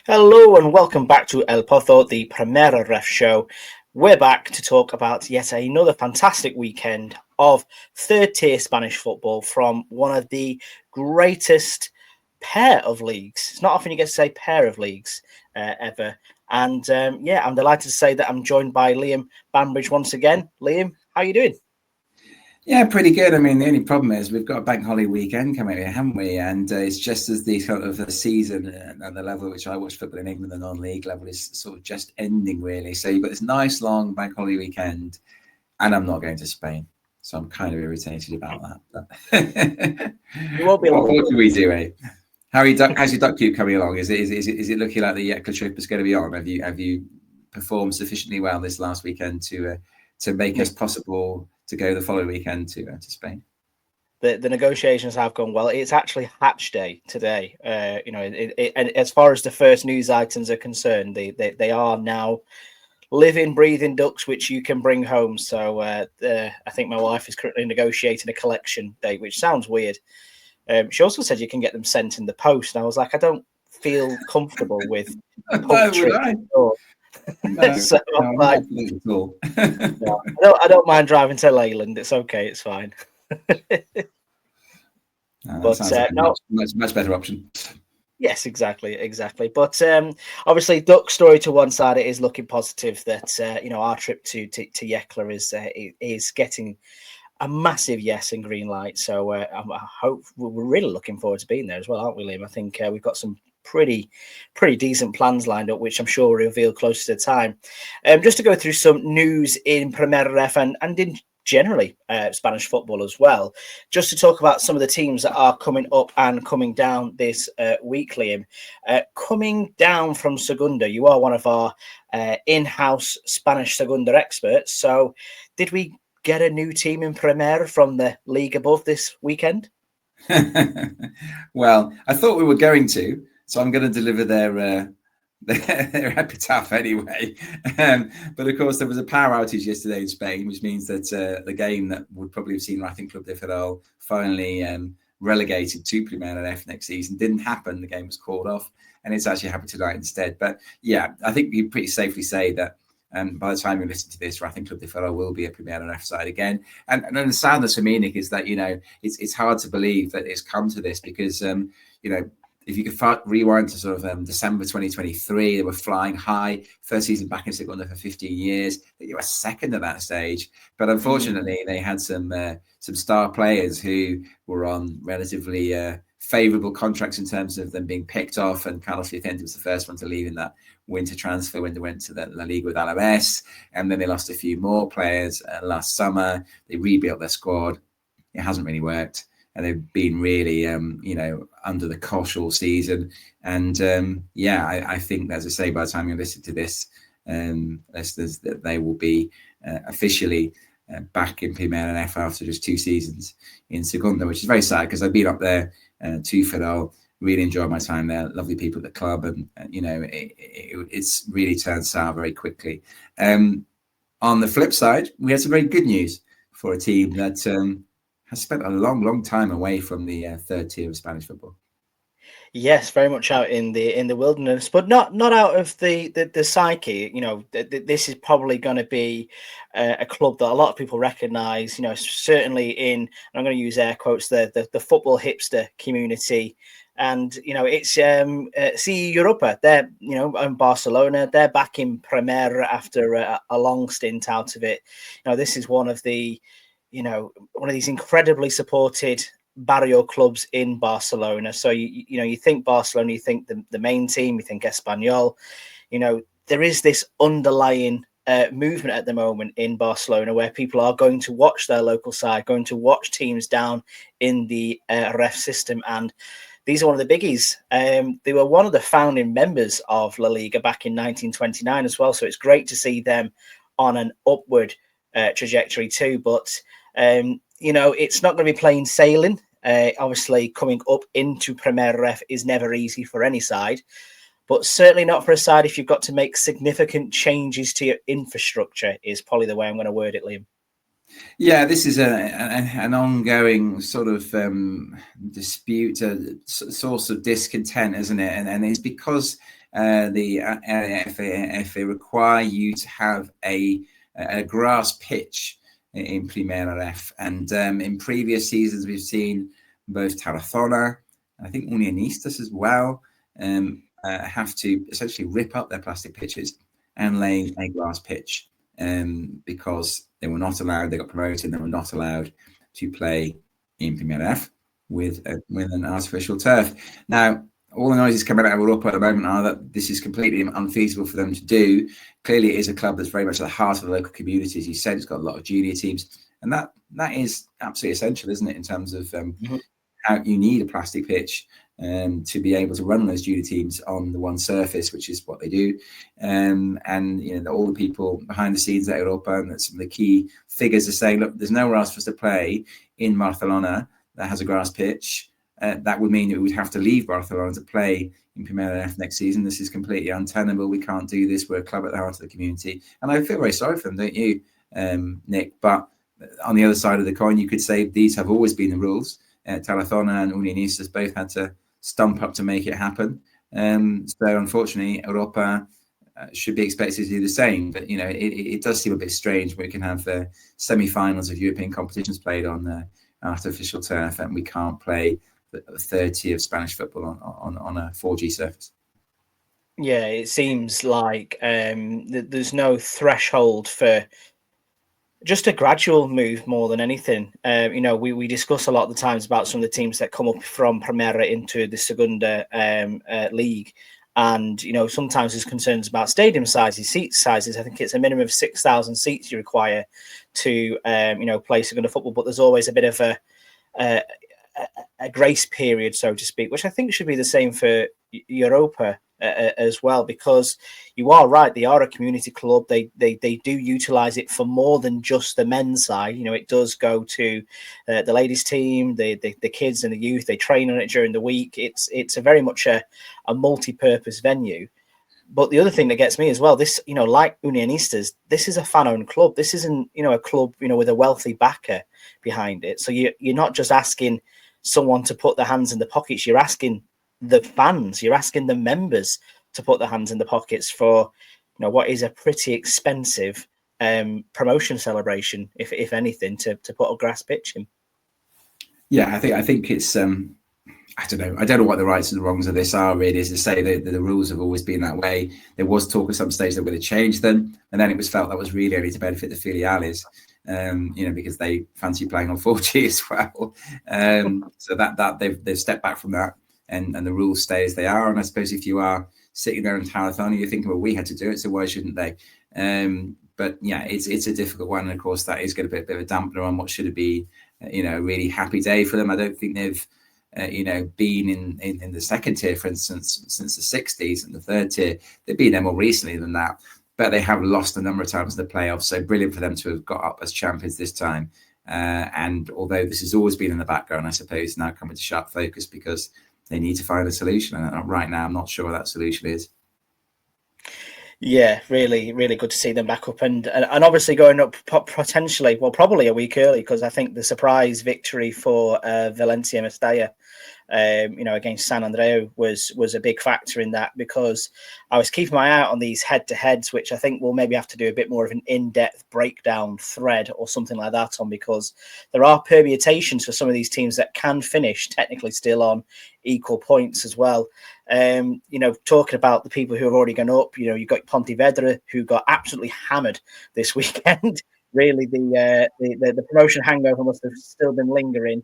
Hello and welcome back to El Pozo, the Primera REF show. We're back to talk about yet another fantastic weekend of third-tier Spanish football from one of the greatest pair of leagues. It's not often you get to say pair of leagues ever. And I'm delighted to say that I'm joined by Liam Banbridge once again. Liam, how are you doing? Yeah, pretty good. I mean, the only problem is we've got a bank holiday weekend coming in, haven't we? And it's just as the sort of the season and the level at which I watch football in England, the non-league level, is sort of just ending, really. So you've got this nice long bank holiday weekend, and I'm not going to Spain. So I'm kind of irritated about that. You won't be long. What can we do, eh? How's your duck queue coming along? Is it looking like the Yekla trip is going to be on? Have you performed sufficiently well this last weekend to make us possible to go the following weekend to Spain? The negotiations have gone well. It's actually hatch day today. And as far as the first news items are concerned, they are now living, breathing ducks which you can bring home. So I think my wife is currently negotiating a collection date, which sounds weird. She also said you can get them sent in the post, and I was like, I don't feel comfortable with poultry. No, So no, like, not at all. no, I don't mind driving to Leyland. It's okay. It's fine. That sounds like a much better option. Yes, exactly. But obviously, Duck story to one side, it is looking positive that our trip to Yekla is getting a massive yes and green light. So I hope we're really looking forward to being there as well, aren't we, Liam? I think we've got some pretty decent plans lined up, which I'm sure will reveal closer to the time. Just to go through some news in Primera RFEF and in generally Spanish football as well, just to talk about some of the teams that are coming up and coming down this week, Liam. Coming down from Segunda, you are one of our in-house Spanish Segunda experts. So did we get a new team in Primera from the league above this weekend? Well, I thought we were going to, so I'm going to deliver their epitaph anyway. But of course, there was a power outage yesterday in Spain, which means that the game that would probably have seen Racing Club de Ferrol finally relegated to Primera RF next season didn't happen. The game was called off, and it's actually happened tonight instead. But yeah, I think you pretty safely say that by the time you listen to this, Racing Club de Ferrol will be a Primera RF side again. And the sadness for me, Nick, is that it's hard to believe that it's come to this because if you could rewind to sort of December 2023, they were flying high, first season back in Segunda for 15 years. They were second at that stage, but unfortunately, they had some star players who were on relatively favourable contracts in terms of them being picked off. And Carlos Vicente was the first one to leave in that winter transfer when they went to the La Liga with Alaves, and then they lost a few more players last summer. They rebuilt their squad. It hasn't really worked. And they've been really, under the cosh all season. And I think, as I say, by the time you listen to this, listeners, that they will be officially back in Primera RF after just 2 seasons in Segunda, which is very sad because I've been up there to Ferrol, really enjoyed my time there. Lovely people at the club, and it's really turned sour very quickly. On the flip side, we had some very good news for a team that has spent a long time away from the third tier of Spanish football. Yes, very much out in the wilderness, but not out of the psyche. This is probably going to be a club that a lot of people recognise. Certainly in, I'm going to use air quotes, the football hipster community. And it's CE Europa. They're in Barcelona. They're back in Primera after a long stint out of it. This is one of these incredibly supported barrio clubs in Barcelona. So you think Barcelona, you think the main team, you think Espanyol. There is this underlying movement at the moment in Barcelona where people are going to watch their local side, going to watch teams down in the REF system, and these are one of the biggies. They were one of the founding members of La Liga back in 1929 as well. So it's great to see them on an upward trajectory too. But it's not going to be plain sailing. Obviously, coming up into Primera RF is never easy for any side, but certainly not for a side if you've got to make significant changes to your infrastructure, is probably the way I'm going to word it, Liam. Yeah, this is an ongoing sort of dispute, a source of discontent, isn't it? And it's because the RFEF require you to have a grass pitch in Primera RF. And in previous seasons, we've seen both Tarazona, I think Unionistas as well, have to essentially rip up their plastic pitches and lay a grass pitch because they were not allowed, they got promoted, they were not allowed to play in Primera F with an artificial turf. Now, all the noises coming out of Europa at the moment are that this is completely unfeasible for them to do. Clearly, it is a club that's very much at the heart of the local community. As you said, it's got a lot of junior teams. And that is absolutely essential, isn't it, in terms of how you need a plastic pitch to be able to run those junior teams on the one surface, which is what they do. And all the people behind the scenes at Europa and some of the key figures are saying, look, there's nowhere else for us to play in Barcelona that has a grass pitch. That would mean that we would have to leave Barcelona to play in Primera F next season. This is completely untenable. We can't do this. We're a club at the heart of the community. And I feel very sorry for them, don't you, Nick? But on the other side of the coin, you could say these have always been the rules. Tarazona and Unionistas both had to stump up to make it happen. So unfortunately, Europa should be expected to do the same. But, it does seem a bit strange. We can have the semi-finals of European competitions played on artificial turf, and we can't play the third tier of Spanish football on a 4G surface. Yeah, it seems like there's no threshold for just a gradual move more than anything. We discuss a lot of the times about some of the teams that come up from Primera into the Segunda league. And, sometimes there's concerns about stadium sizes, seat sizes. I think it's a minimum of 6,000 seats you require to, play Segunda football. But there's always a bit of a grace period, so to speak, which I think should be the same for Europa as well, because you are right, they are a community club. They do utilize it for more than just the men's side. It does go to the ladies team, the kids and the youth. They train on it during the week. It's a very much a multi-purpose venue. But the other thing that gets me as well, this, like Unionistas, this is a fan-owned club. This isn't, a club, with a wealthy backer behind it. So you're not just asking someone to put their hands in the pockets. You're asking the fans, you're asking the members to put their hands in the pockets for, what is a pretty expensive promotion celebration, if anything, to put a grass pitch in. Yeah, I think it's I don't know what the rights and the wrongs of this are, really. As to say that the rules have always been that way. There was talk at some stage that we're going to change them, and then it was felt that was really only to benefit the filiales, because they fancy playing on 4G as well. So that they've stepped back from that, and the rules stay as they are. And I suppose if you are sitting there in Tarazona, you're thinking, well, we had to do it, so why shouldn't they? But yeah, it's a difficult one, and of course that is going to be a bit of a dampener on what should have been, a really happy day for them. I don't think they've been in the second tier, for instance, since the 60s, and the third tier. They've been there more recently than that, but they have lost a number of times in the playoffs. So brilliant for them to have got up as champions this time. And although this has always been in the background, I suppose now coming to sharp focus because they need to find a solution. And right now, I'm not sure what that solution is. Yeah, really, really good to see them back up and obviously going up potentially, well, probably a week early, because I think the surprise victory for Valencia Mestalla, against San Andreu was a big factor in that, because I was keeping my eye out on these head-to-heads, which I think we'll maybe have to do a bit more of an in-depth breakdown thread or something like that on, because there are permutations for some of these teams that can finish technically still on equal points as well. Talking about the people who have already gone up, you've got Pontevedra, who got absolutely hammered this weekend. Really, the promotion hangover must have still been lingering.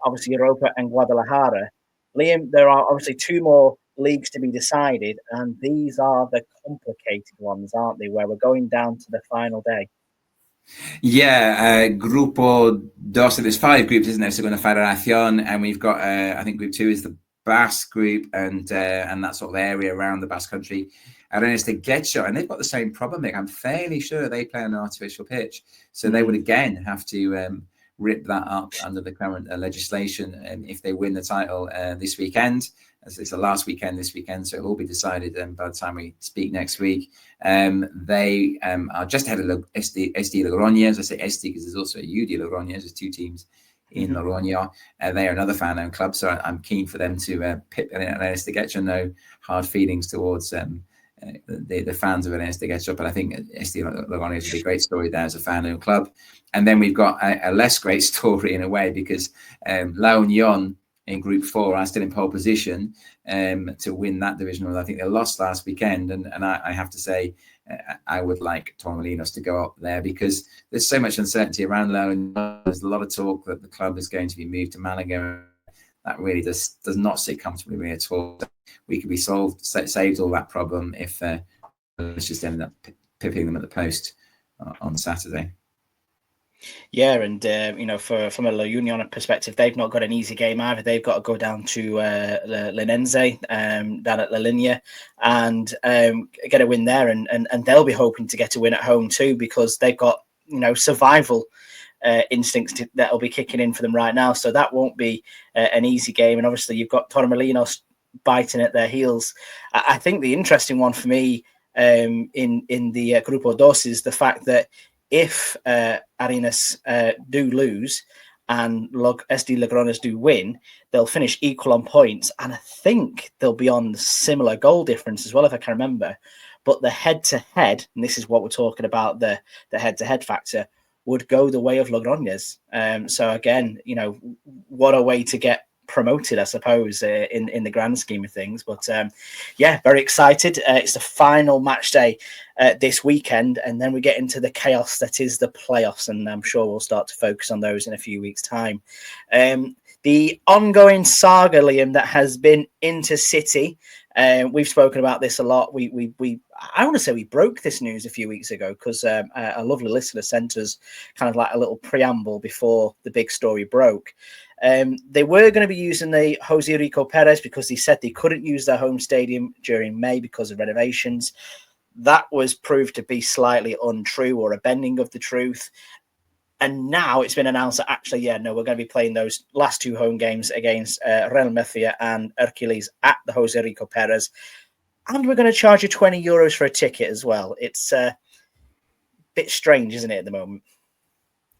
Obviously, Europa and Guadalajara. Liam, there are obviously two more leagues to be decided, and these are the complicated ones, aren't they, where we're going down to the final day. Yeah, Grupo 2, so there's 5 groups, isn't there? Segunda Federación, and we've got, I think Group 2 is the Basque group and that sort of area around the Basque country. And then it's the Getxo, and they've got the same problem, Nick. I'm fairly sure they play on an artificial pitch. So they would again have to rip that up under the current legislation if they win the title this weekend. As it's the last weekend this weekend, so it'll all be decided by the time we speak next week. They are just ahead of SD Logroñez. I say SD because there's also a UD Logroñez. There's 2 teams in Logroño. They are another fan-owned club, so I'm keen for them to pip Arenas de Guecho. No hard feelings towards the fans of Arenas de Guecho, but I think Logroño would be a great story there as a fan-owned club. And then we've got a less great story in a way, because La Unión in Group 4 are still in pole position to win that divisional. I think they lost last weekend, and I have to say, I would like Torremolinos to go up there, because there's so much uncertainty around La Unión. There's a lot of talk that the club is going to be moved to Malaga. That really does not sit comfortably with me at all. We could be saved all that problem if let's just end up pipping them at the post on Saturday. Yeah, and from a La Union perspective, they've not got an easy game either. They've got to go down to Linense, down at La Linea, and get a win there, and they'll be hoping to get a win at home too, because they've got survival instincts that'll be kicking in for them right now. So that won't be an easy game, and obviously you've got Torremolinos biting at their heels. I think the interesting one for me in the Grupo Dos is the fact that if Arenas do lose and SD Logroños do win, they'll finish equal on points, and I think they'll be on similar goal difference as well, if I can remember. But the head-to-head, and this is what we're talking about, the head-to-head factor, would go the way of Logroños. So again, what a way to get promoted, I suppose, in the grand scheme of things. But very excited. It's the final match day this weekend, and then we get into the chaos that is the playoffs, and I'm sure we'll start to focus on those in a few weeks' time. The ongoing saga, Liam, that has been Intercity. We've spoken about this a lot. I want to say we broke this news a few weeks ago, because a lovely listener sent us kind of like a little preamble before the big story broke. They were going to be using the Jose Rico Perez because they said they couldn't use their home stadium during May because of renovations. That was proved to be slightly untrue, or a bending of the truth. And now it's been announced that actually, we're going to be playing those last two home games against Real Murcia and Hercules at the Jose Rico Perez. And we're going to charge you €20 for a ticket as well. It's a bit strange, isn't it, at the moment?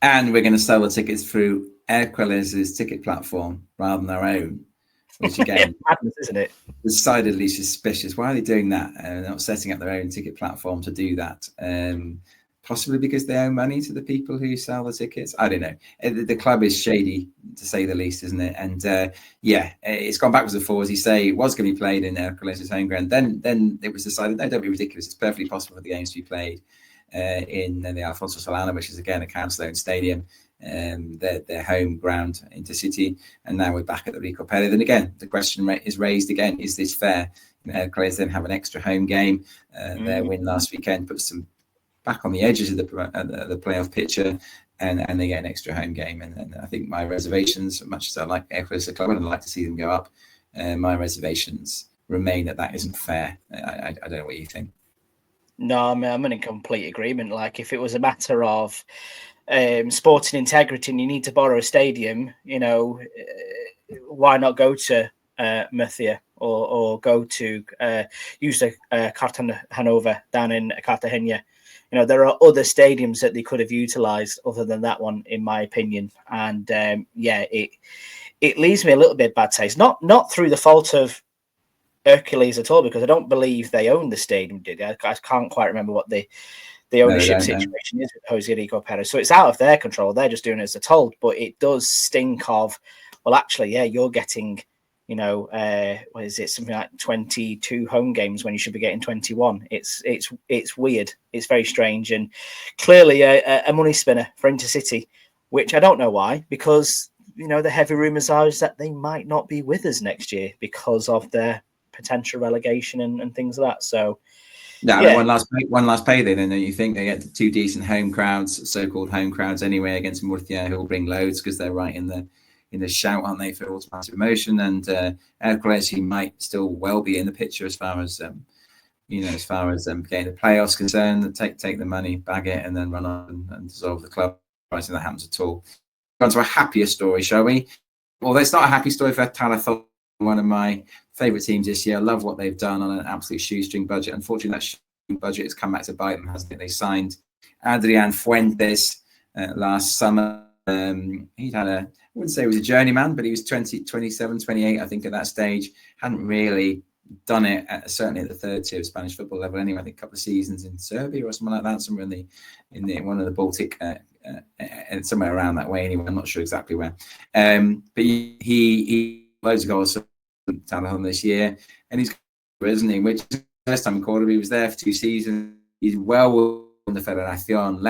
And we're going to sell the tickets through Hercules' ticket platform rather than our own, which again, madness, isn't it? Decidedly suspicious. Why are they doing that? They're not setting up their own ticket platform to do that. Possibly because they owe money to the people who sell the tickets. I don't know. The club is shady, to say the least, isn't it? And it's gone backwards and forwards. You say it was going to be played in Hercules' home ground. Then it was decided, no, don't be ridiculous. It's perfectly possible for the games to be played in the Alfonso Solana, which is again a council-owned stadium, their home ground, Intercity, and now we're back at the Rico Perez. And again, the question is raised again: is this fair? Hercules then have an extra home game. Their win last weekend puts them back on the edges of the playoff picture, and they get an extra home game. And I think my reservations, as much as I like Hercules, the club, and I'd like to see them go up, my reservations remain that isn't fair. I don't know what you think. No, I'm in complete agreement. Like, if it was a matter of sporting integrity and you need to borrow a stadium, why not go to Murcia or go to use the Hanover down in Cartagena? There are other stadiums that they could have utilised other than that one, in my opinion. And it leaves me a little bit bad taste. Not through the fault of Hercules at all, because I don't believe they own the stadium, did they? I can't quite remember what the ownership situation is with Jose Rico Perez. So it's out of their control. They're just doing as they're told. But it does stink of, well, actually, you're getting, what is it, something like 22 home games when you should be getting 21. It's weird. It's very strange, and clearly a money spinner for Intercity, which I don't know why, because the heavy rumours are is that they might not be with us next year because of their potential relegation and things like that. So one last payday, then you think they get two decent home crowds, so-called home crowds anyway, against Murcia, who will bring loads because they're right in the shout, aren't they, for automatic promotion? And Hercules, he might still well be in the picture as far as getting the playoffs concerned. Take the money, bag it, and then run on and dissolve the club. I don't think that happens at all. On to a happier story, shall we? Well, it's not a happy story for Tarazona, one of my favourite teams this year. I love what they've done on an absolute shoestring budget. Unfortunately, that shoestring budget has come back to bite them, hasn't it? They signed Adrian Fuentes last summer. he'd had I wouldn't say he was a journeyman, but he was 27, 28, I think, at that stage. Hadn't really done it, certainly at the third tier of Spanish football level anyway. I think a couple of seasons in Serbia or something like that, somewhere in the one of the Baltic, and somewhere around that way anyway. I'm not sure exactly where. But he loads of goals for Talavera this year, and he's, isn't he? Which is the first time in Cordoba. He was there for 2 seasons. He's well in the Federación,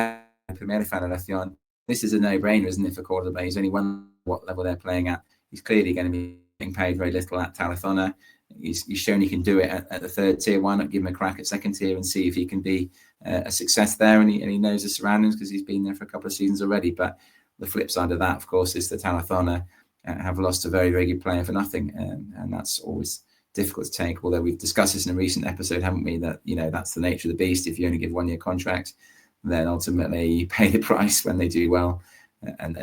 Primera Federación. This is a no-brainer, isn't it, for Cordoba? He's only won what level they're playing at. He's clearly going to be getting paid very little at Tarazona. He's shown he can do it at the third tier. Why not give him a crack at second tier and see if he can be a success there? And he knows the surroundings because he's been there for a couple of seasons already. But the flip side of that, of course, is that Tarazona have lost a very, very good player for nothing. And that's always difficult to take. Although we've discussed this in a recent episode, haven't we? That, that's the nature of the beast. If you only give 1-year contract, then ultimately you pay the price when they do well, and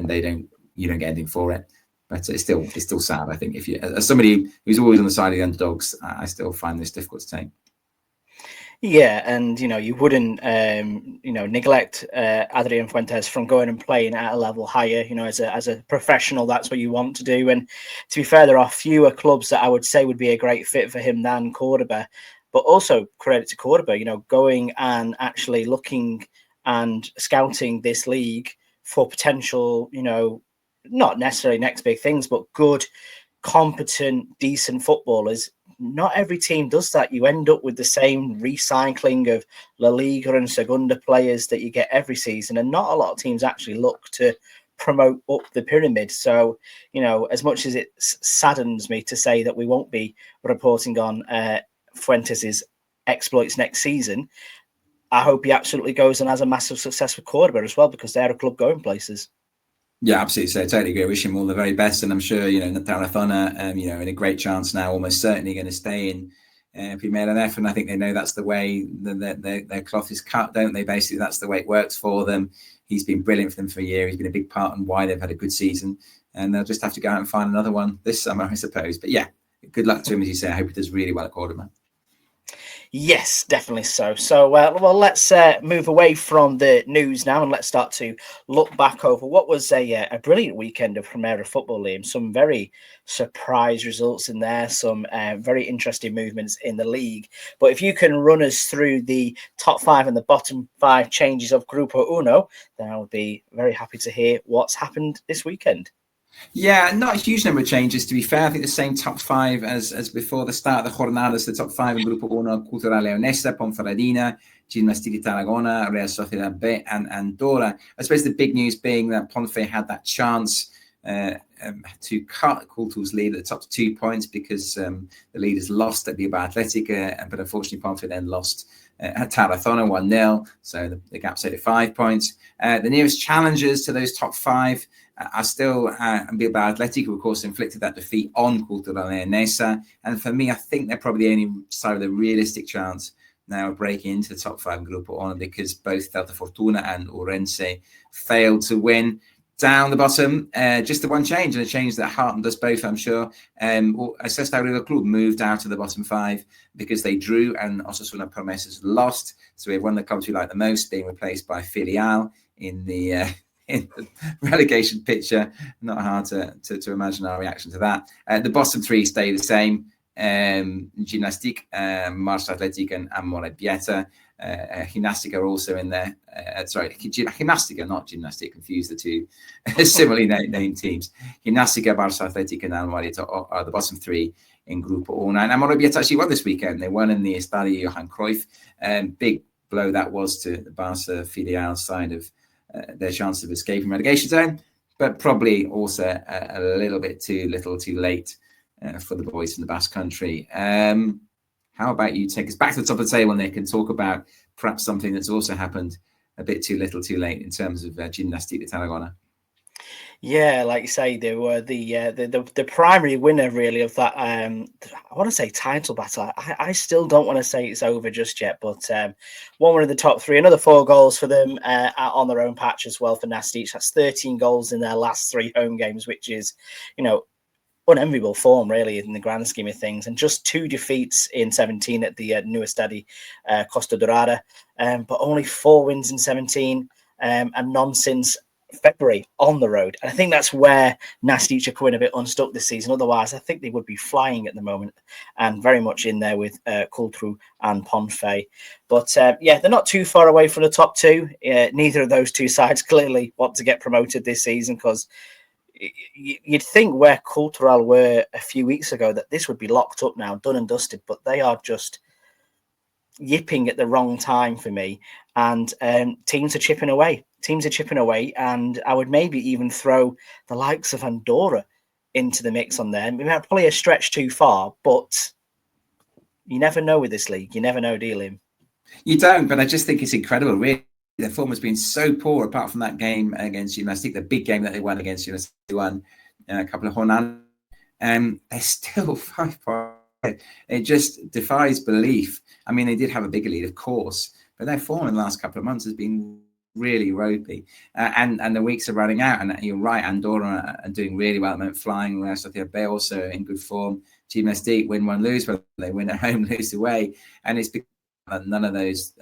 you don't get anything for it. But it's still sad. I think if you, as somebody who's always on the side of the underdogs, I still find this difficult to take. Yeah, and you wouldn't neglect Adrian Fuentes from going and playing at a level higher. As a professional, that's what you want to do. And to be fair, there are fewer clubs that I would say would be a great fit for him than Cordoba. But also credit to Cordoba, going and actually looking and scouting this league for potential, not necessarily next big things, but good, competent, decent footballers. Not every team does that. You end up with the same recycling of La Liga and Segunda players that you get every season, and not a lot of teams actually look to promote up the pyramid. So, as much as it saddens me to say that we won't be reporting on Fuentes' exploits next season, I hope he absolutely goes and has a massive success with Cordoba as well, because they're a club going places. Yeah, absolutely. So I totally agree. Wish him all the very best. And I'm sure, Tarazona, in a great chance now, almost certainly going to stay in Primera RFEF. And I think they know that's the way their cloth is cut, don't they? Basically, that's the way it works for them. He's been brilliant for them for a year. He's been a big part in why they've had a good season. And they'll just have to go out and find another one this summer, I suppose. But yeah, good luck to him, as you say. I hope he does really well at Cordoba. Yes, definitely so. So, well, let's move away from the news now, and let's start to look back over what was a brilliant weekend of Primera football, Liam. Some very surprise results in there, some very interesting movements in the league. But if you can run us through the top 5 and the bottom 5 changes of Grupo Uno, then I would be very happy to hear what's happened this weekend. Yeah, not a huge number of changes, to be fair. I think the same top 5 as before the start of the jornadas. The top 5 in Grupo 1, Cultural Leonesa, Ponferradina, Gimnàstic de Tarragona, Real Sociedad B, and Andorra. I suppose the big news being that Ponfe had that chance to cut Cultural's lead at the top 2 points because the leaders lost at Bilbao Athletic, but unfortunately Ponfe then lost at Tarazona 1-0, so the gap stayed at 5 points. The nearest challengers to those top 5 are still Bilbao Athletic, who of course inflicted that defeat on Cultural Leonesa. And for me, I think they're probably the only side with a realistic chance now of breaking into the top 5 in Grupo 1, because both Delta Fortuna and Orense failed to win. Down the bottom, just the one change, and a change that heartened us both, I'm sure. Sestao River Club moved out of the bottom 5 because they drew, and Osasuna Promesas lost. So we have one of the clubs we like the most being replaced by Filial in the relegation picture. Not hard to imagine our reaction to that. The bottom 3 stay the same. Gimnàstic, Marsa Athletic, and Amorebieta. Gimnàstica are also in there. Gimnàstica, not Gimnàstic. Confuse the two similarly named teams. Gimnàstica, Barça Athletic, and Amorebieta are the bottom 3 in Grupo 1. And Amorebieta actually won this weekend. They won in the Estadio Johan Cruyff. Big blow that was to the Barça Filial side of their chance of escaping relegation zone, but probably also a little bit too little, too late for the boys from the Basque Country. How about you take us back to the top of the table, Nick, and talk about perhaps something that's also happened a bit too little, too late in terms of Gimnàstic de Tarragona? Yeah, like you say, they were the primary winner, really, of that. I want to say title battle. I still don't want to say it's over just yet, but one of the top 3, another 4 goals for them on their own patch as well for Nastic. That's 13 goals in their last 3 home games, which is, unenviable form, really, in the grand scheme of things. And just 2 defeats in 17 at the new Estadi Costa Dorada, but only 4 wins in 17, and none since February on the road. And I think that's where Nastic are coming a bit unstuck this season. Otherwise, I think they would be flying at the moment and very much in there with Kultru and Ponfe. But yeah, they're not too far away from the top two. Neither of those two sides clearly want to get promoted this season, because you'd think where Cultural were a few weeks ago that this would be locked up now, done and dusted, but they are just yipping at the wrong time for me. And teams are chipping away. And I would maybe even throw the likes of Andorra into the mix on there. I mean, probably a stretch too far, but you never know with this league. You never know, do you, Liam? You don't, but I just think it's incredible, really. Their form has been so poor, apart from that game against Gymnastic, the big game that they won against Gymnastic, won a couple of Hornan. They're still 5 points. It just defies belief. I mean, they did have a bigger lead, of course, but their form in the last couple of months has been really ropey. And the weeks are running out. And you're right, Andorra are doing really well at the moment, flying. They're also in good form. Gymnastic win one, lose, but they win at home, lose away. And it's because none of those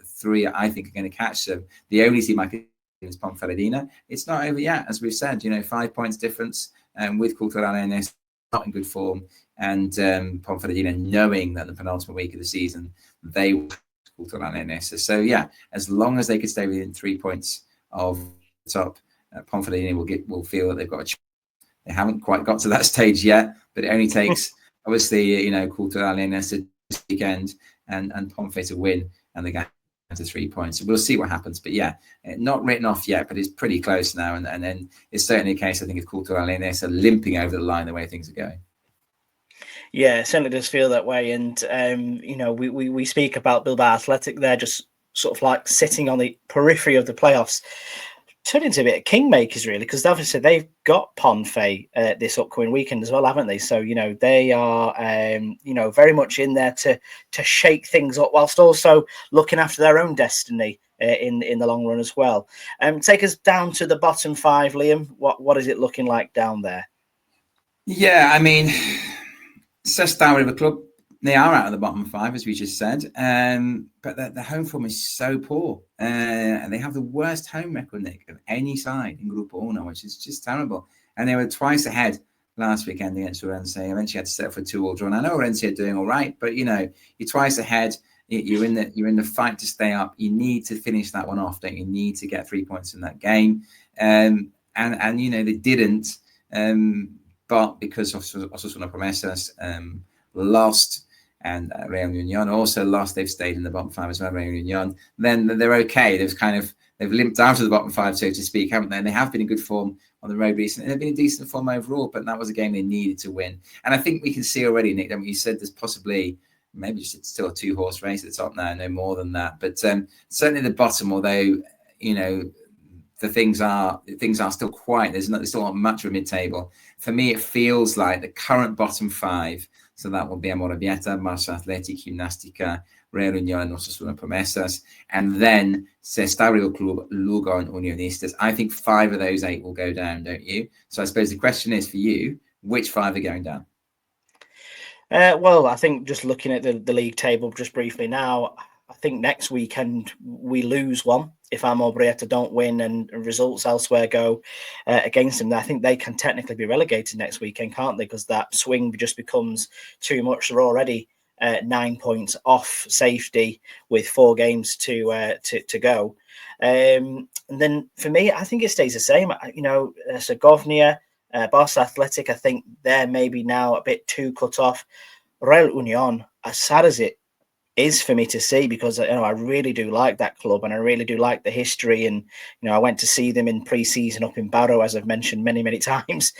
three, I think, are going to catch them. The only team I can is Ponferradina. It's not over yet, as we've said. 5 points difference with Cultural Leonés not in good form, and Ponferradina knowing that the penultimate week of the season they will Cultural Leonés. So yeah, as long as they could stay within 3 points of the top, Ponferradina will feel that they've got a chance. They haven't quite got to that stage yet, but it only takes obviously Cultural Leonés this weekend and Ponfe to win, and they get to 3 points. So we'll see what happens. But yeah, not written off yet, but it's pretty close now. And then it's certainly a case, I think, if Cultural Leonés are limping over the line the way things are going. Yeah, it certainly does feel that way. And, we speak about Bilbao Athletic. They're just sort of like sitting on the periphery of the playoffs. Turned into a bit of kingmakers, really, because obviously they've got Ponfe this upcoming weekend as well, haven't they? So, they are, very much in there to shake things up, whilst also looking after their own destiny in the long run as well. Take us down to the bottom five, Liam. What is it looking like down there? Yeah, I mean, Sestao River Club, they are out of the bottom five, as we just said, but the home form is so poor, and they have the worst home record, Nick, of any side in Grupo Uno, which is just terrible. And they were twice ahead last weekend against Orense. Eventually had to settle for 2-2 draw. And I know Orense are doing all right, but you're twice ahead. You're in the fight to stay up. You need to finish that one off, don't you? You need to get 3 points in that game, and they didn't, but because Osasuna Promesas lost. And Real Union also lost. They've stayed in the bottom five as well. Real Union, then they're okay. They've limped out of the bottom five, so to speak, haven't they? And they have been in good form on the road recently. They've been in decent form overall, but that was a game they needed to win. And I think we can see already, Nick, that you said there's possibly maybe just still a 2-horse race at the top now, no more than that. But certainly the bottom, although the things are still quite. There's still not much of a mid-table. For me, it feels like the current bottom five. So that will be Amorebieta, Barça Athletic, Gimnástica, Real Unión, Osasuna Promesas, and then Sestao River Club, Lugo, and Unionistas. I think 5 of those 8 will go down, don't you? So I suppose the question is for you, which 5 are going down? Well, I think just looking at the league table just briefly now, I think next weekend we lose one. If Amorebieta don't win and results elsewhere go against them, I think they can technically be relegated next weekend, can't they? Because that swing just becomes too much. They're already 9 points off safety with 4 games to go. And then for me, I think it stays the same. Segovia, Barça Athletic, I think they're maybe now a bit too cut off. Real Union, as sad as it is for me to see, because I really do like that club and I really do like the history, and I went to see them in pre-season up in Barrow, as I've mentioned many times.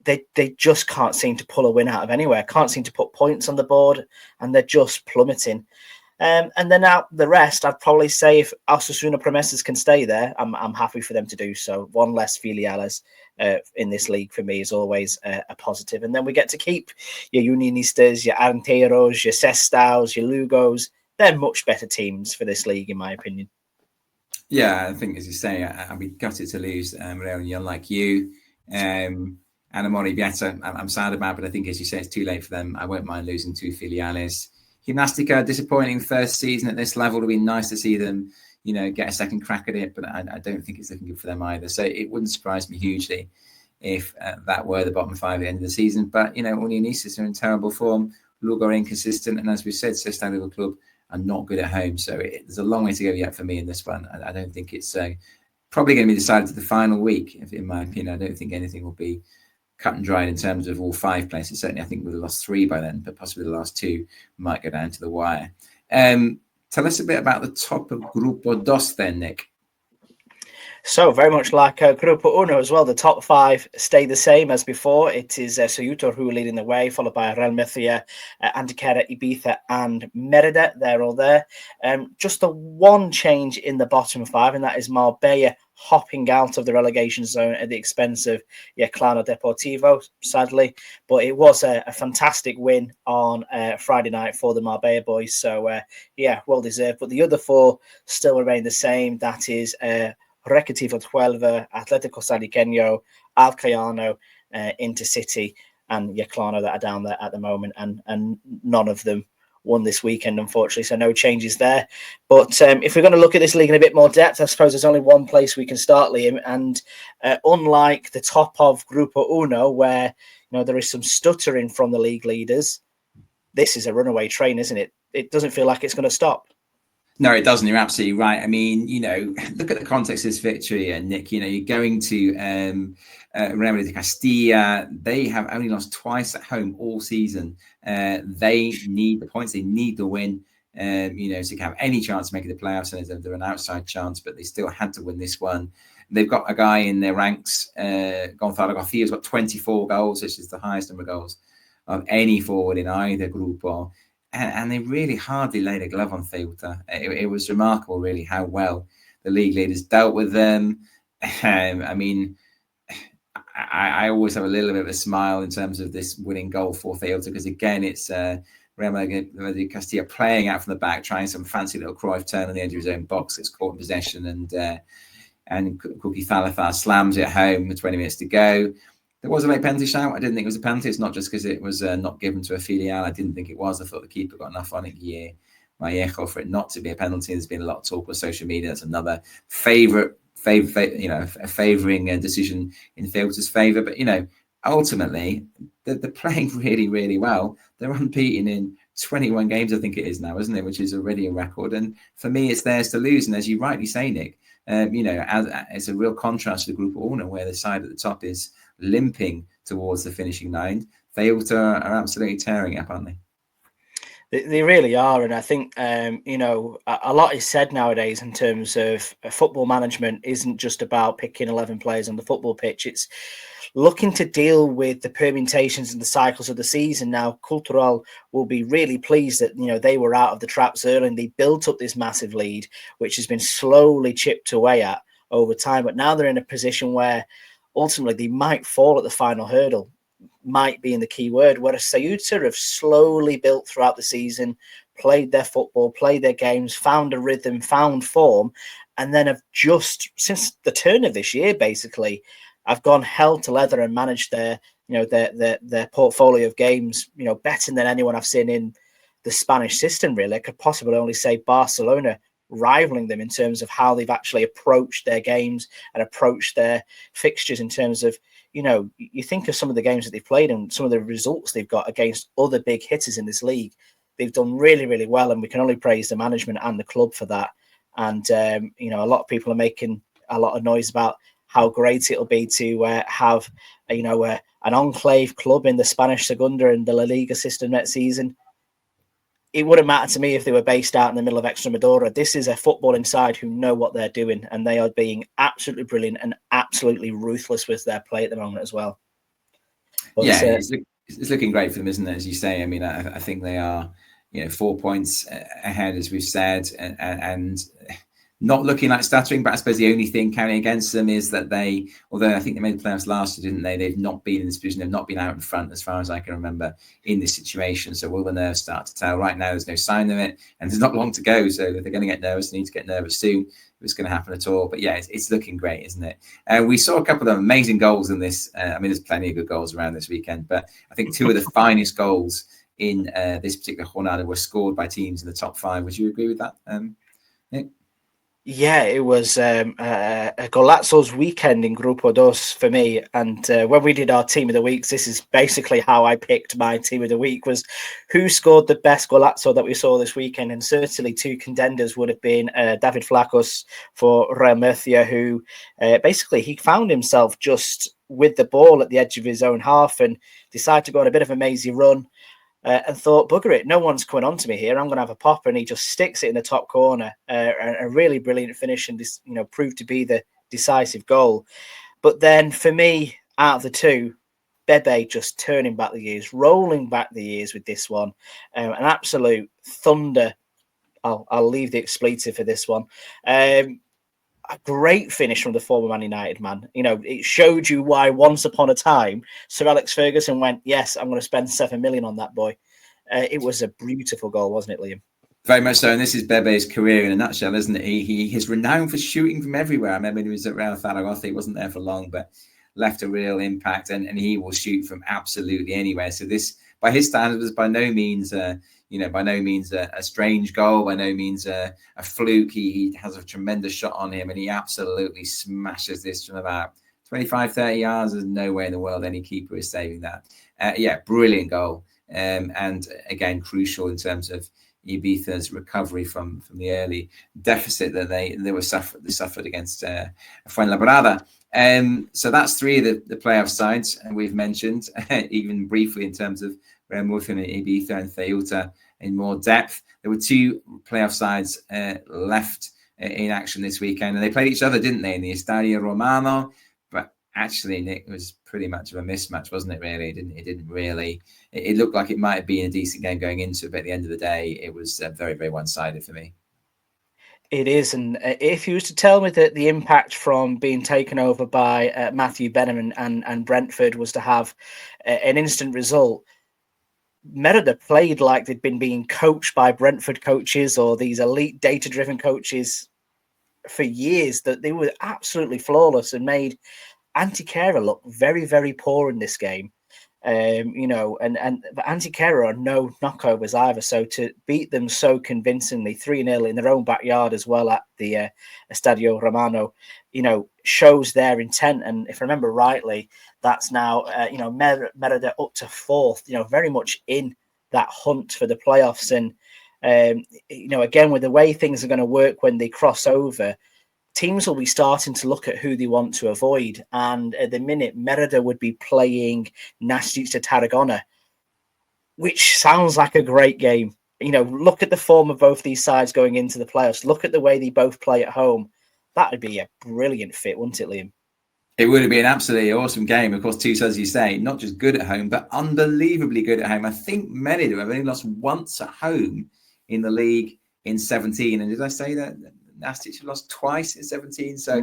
They just can't seem to pull a win out of anywhere, can't seem to put points on the board, and they're just plummeting. And then out the rest, I'd probably say if Osasuna Promesas can stay there, I'm happy for them to do so. One less filiales in this league for me is always a positive. And then we get to keep your Unionistas, your Arenteros, your Sestaos, your Lugos. They're much better teams for this league, in my opinion. Yeah, I think, as you say, I'd be gutted to lose Real Union like you. And Amorebieta, I'm sad about, but I think, as you say, it's too late for them. I won't mind losing 2 filiales. Gimnástica, disappointing first season at this level. It would be nice to see them, get a second crack at it, but I don't think it's looking good for them either. So it wouldn't surprise me hugely if that were the bottom 5 at the end of the season. But, Unionistas are in terrible form. Lugo are inconsistent. And as we said, Sestao Little Club are not good at home. So there's a long way to go yet for me in this one. I don't think it's probably going to be decided to the final week, in my opinion. I don't think anything will be cut and dried in terms of all 5 places. Certainly, I think we've lost 3 by then, but possibly the last 2 might go down to the wire. Tell us a bit about the top of Grupo Dos then, Nick. So very much like Grupo Uno as well, the top 5 stay the same as before. It is Ceuta who are leading the way, followed by Real Murcia, Antequera, Ibiza and Merida. They're all there. Just the one change in the bottom 5, and that is Marbella hopping out of the relegation zone at the expense of Claro Deportivo, sadly. But it was a fantastic win on Friday night for the Marbella boys. So, well deserved. But the other 4 still remain the same. That is Recreativo Huelva, Atlético Santiago, Alcoyano, Intercity, and Yeclano that are down there at the moment, and none of them won this weekend, unfortunately, so no changes there. But if we're going to look at this league in a bit more depth, I suppose there's only one place we can start, Liam, and unlike the top of Grupo Uno, where there is some stuttering from the league leaders, this is a runaway train, isn't it? It doesn't feel like it's going to stop. No, it doesn't. You're absolutely right. I mean, look at the context of this victory, and Nick, you're going to Real de Castilla. They have only lost twice at home all season. They need the points. They need the win, to have any chance of making the playoffs. And they're an outside chance, but they still had to win this one. They've got a guy in their ranks, Gonzalo Garcia's got 24 goals, which is the highest number of goals of any forward in either Grupo. And they really hardly laid a glove on Ceuta. It was remarkable, really, how well the league leaders dealt with them. I mean, I always have a little bit of a smile in terms of this winning goal for Ceuta, because, again, it's Real de Castilla playing out from the back, trying some fancy little Cruyff turn on the edge of his own box. It's caught in possession, and Cookie Falafar slams it home with 20 minutes to go. There was a late penalty shout. I didn't think it was a penalty. It's not just because it was not given to a filial. I didn't think it was. I thought the keeper got enough on it, Vallejo, for it not to be a penalty. There's been a lot of talk on social media. That's another favouring decision in Ceuta's favour. But ultimately, they're playing really, really well. They're unbeaten in 21 games, I think it is now, isn't it? Which is already a record. And for me, it's theirs to lose. And as you rightly say, Nick, it's a real contrast to the Grupo Uno, where the side at the top is limping towards the finishing line. Ceuta are absolutely tearing it up, aren't they? They really are. And I think, a lot is said nowadays in terms of football management isn't just about picking 11 players on the football pitch. It's looking to deal with the permutations and the cycles of the season. Now, Cultural will be really pleased that, they were out of the traps early and they built up this massive lead, which has been slowly chipped away at over time. But now they're in a position where ultimately they might fall at the final hurdle, might be in the key word, whereas Ceuta have slowly built throughout the season, played their football, played their games, found a rhythm, found form, and then have just, since the turn of this year, basically, I've gone hell to leather and managed their portfolio of games, better than anyone I've seen in the Spanish system, really. I could possibly only say Barcelona rivaling them in terms of how they've actually approached their games and approached their fixtures in terms of, you think of some of the games that they've played and some of the results they've got against other big hitters in this league. They've done really, really well, and we can only praise the management and the club for that. And, a lot of people are making a lot of noise about how great it'll be to have, an enclave club in the Spanish Segunda and the La Liga system next season. It wouldn't matter to me if they were based out in the middle of Extremadura. This is a footballing side who know what they're doing, and they are being absolutely brilliant and absolutely ruthless with their play at the moment as well. But it's looking great for them, isn't it? As you say, I mean, I think they are, 4 points ahead, as we've said, and not looking like stuttering. But I suppose the only thing counting against them is that although I think they made the playoffs last year, didn't they? They've not been in this position. They've not been out in front, as far as I can remember, in this situation. So will the nerves start to tell? Right now, there's no sign of it, and there's not long to go. So if they're going to get nervous, they need to get nervous soon, if it's going to happen at all. But yeah, it's looking great, isn't it? We saw a couple of amazing goals in this. There's plenty of good goals around this weekend, but I think 2 of the finest goals in this particular jornada were scored by teams in the top 5. Would you agree with that, Nick? Yeah, it was a Golazzo's weekend in Grupo Dos for me. And when we did our team of the weeks, this is basically how I picked my team of the week: was who scored the best Golazzo that we saw this weekend. And certainly two contenders would have been David Flacos for Real Murcia, who basically he found himself just with the ball at the edge of his own half and decided to go on a bit of a mazy run. And thought, bugger it, no one's coming on to me here. I'm going to have a pop, and he just sticks it in the top corner. A really brilliant finish, and this, proved to be the decisive goal. But then, for me, out of the two, Bebe just turning back the years, rolling back the years with this one, an absolute thunder. I'll leave the expletive for this one. A great finish from the former Man United man. It showed you why once upon a time Sir Alex Ferguson went, yes, I'm going to spend 7 million on that boy. It was a beautiful goal, wasn't it, Liam? Very much so, and this is Bebe's career in a nutshell, isn't it? He is renowned for shooting from everywhere. I remember when he was at Real Zaragoza, he wasn't there for long, but left a real impact, and he will shoot from absolutely anywhere. So this, by his standards, was by no means a strange goal, by no means a fluke. He has a tremendous shot on him, and he absolutely smashes this from about 25, 30 yards. There's no way in the world any keeper is saving that. Brilliant goal. And again, crucial in terms of Ibiza's recovery from the early deficit that they suffered against Fuenlabrada. So that's three of the playoff sides, and we've mentioned even briefly in terms of Real Murcia and Ibiza and Ceuta in more depth. There were two playoff sides left in action this weekend, and they played each other, didn't they, in the Estadio Romano? But actually, Nick, it was pretty much of a mismatch, wasn't it? Really, it didn't really. It looked like it might have been a decent game going into it, but at the end of the day, it was very, very one-sided for me. It is, and if you was to tell me that the impact from being taken over by Matthew Benham and Brentford was to have an instant result, Merida played like they'd been being coached by Brentford coaches or these elite data-driven coaches for years, that they were absolutely flawless and made Antequera look very, very poor in this game. And Antequera are no knockovers either. So to beat them so convincingly, 3-0 in their own backyard as well at the Estadio Romano, shows their intent. And if I remember rightly, that's now, Merida up to fourth, very much in that hunt for the playoffs. And, again, with the way things are going to work when they cross over, teams will be starting to look at who they want to avoid. And at the minute, Merida would be playing Nastic to Tarragona, which sounds like a great game. Look at the form of both these sides going into the playoffs. Look at the way they both play at home. That would be a brilliant fit, wouldn't it, Liam? It would have been an absolutely awesome game. Of course, two, as you say, not just good at home, but unbelievably good at home. I think Merida have only lost once at home in the league in 17. And did I say that? Nastic lost twice in 17, so